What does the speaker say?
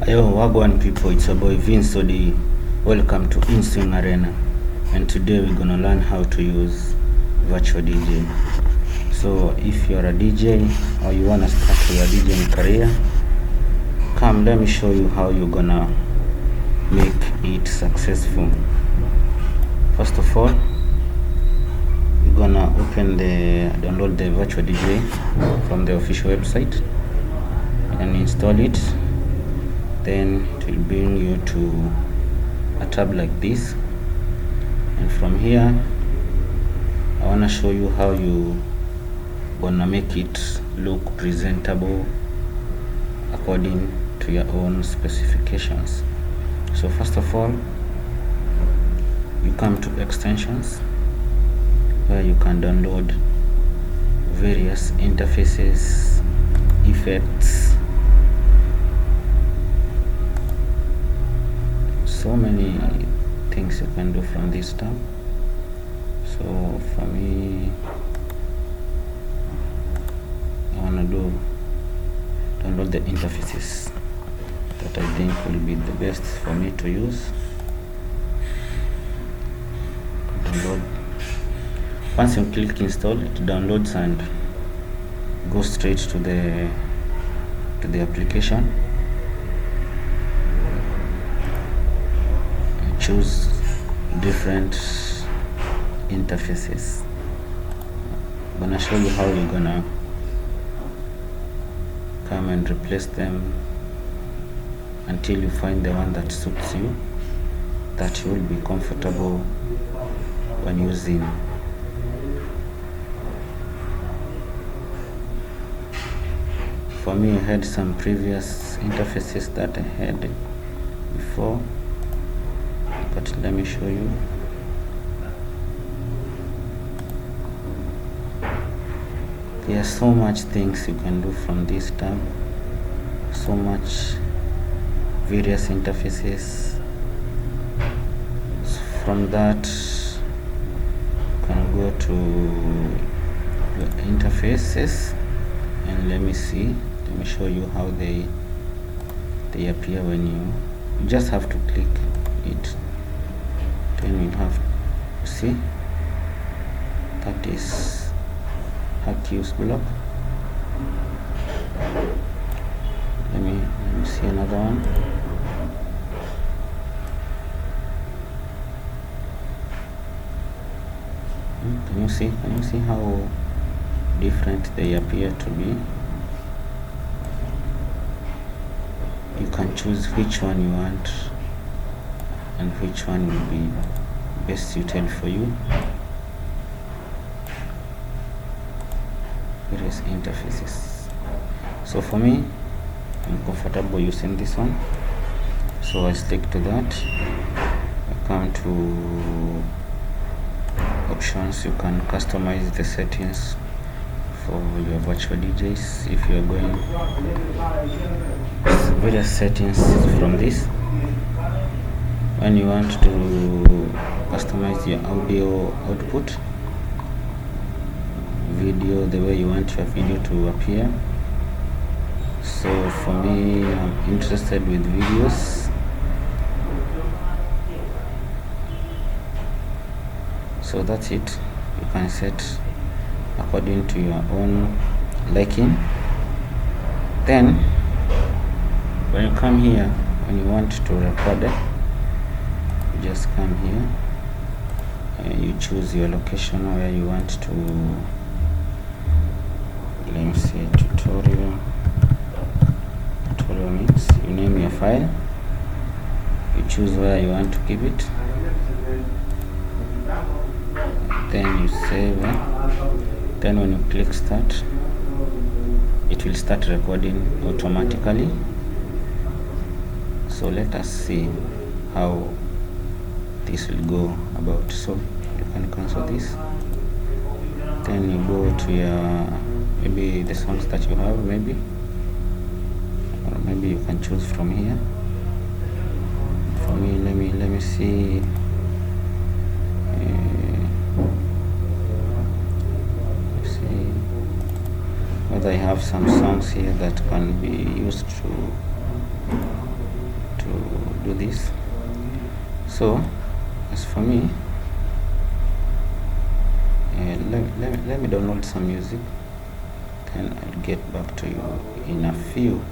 Yo, wagwan people, it's your boy Vinso. Welcome to Inswing Arena, and today we're gonna learn how to use virtual DJ. So if you're a DJ or you wanna start your DJing career, come let me show you how you're gonna make it successful. First of all, you're gonna download the virtual DJ from the official website and install it. Then it will bring you to a tab like this, and from here I want to show you how you gonna make it look presentable according to your own specifications. So first of all, you come to extensions where you can download various interfaces, effects, so many things you can do from this tab. So for me, I want to download the interfaces that I think will be the best for me to use. Download. Once you click install, it downloads and goes straight to the application. Choose different interfaces. I'm gonna show you how you're gonna come and replace them until you find the one that suits you, that you will be comfortable when using. For me, I had some previous interfaces that I had before, but let me show you. There are so much things you can do from this tab, so much various interfaces. From that you can go to your interfaces, and let me show you how they appear. When you just have to click it, then you have to see that is use block. Let me see another one. Can you see how different they appear to be? You can choose which one you want and which one will be best suited for you. Various interfaces. So for me, I'm comfortable using this one, so I stick to that. I come to options. You can customize the settings for your virtual DJs if you're going various settings from this. When you want to customize your audio output, video, the way you want your video to appear. So for me, I'm interested with videos, so that's it. You can set according to your own liking. Then when you come here, when you want to record it, you just come here and you choose your location where you want to. Let me see, tutorial mix. You name your file, you choose where you want to keep it, then you save it. Then when you click start, it will start recording automatically. So let us see how this will go about. So you can cancel this, then you go to your maybe the songs that you have, maybe, or maybe you can choose from here. For me, let me see. See whether I have some songs here that can be used to this. So as for me, let me download some music, and I'll get back to you in a few.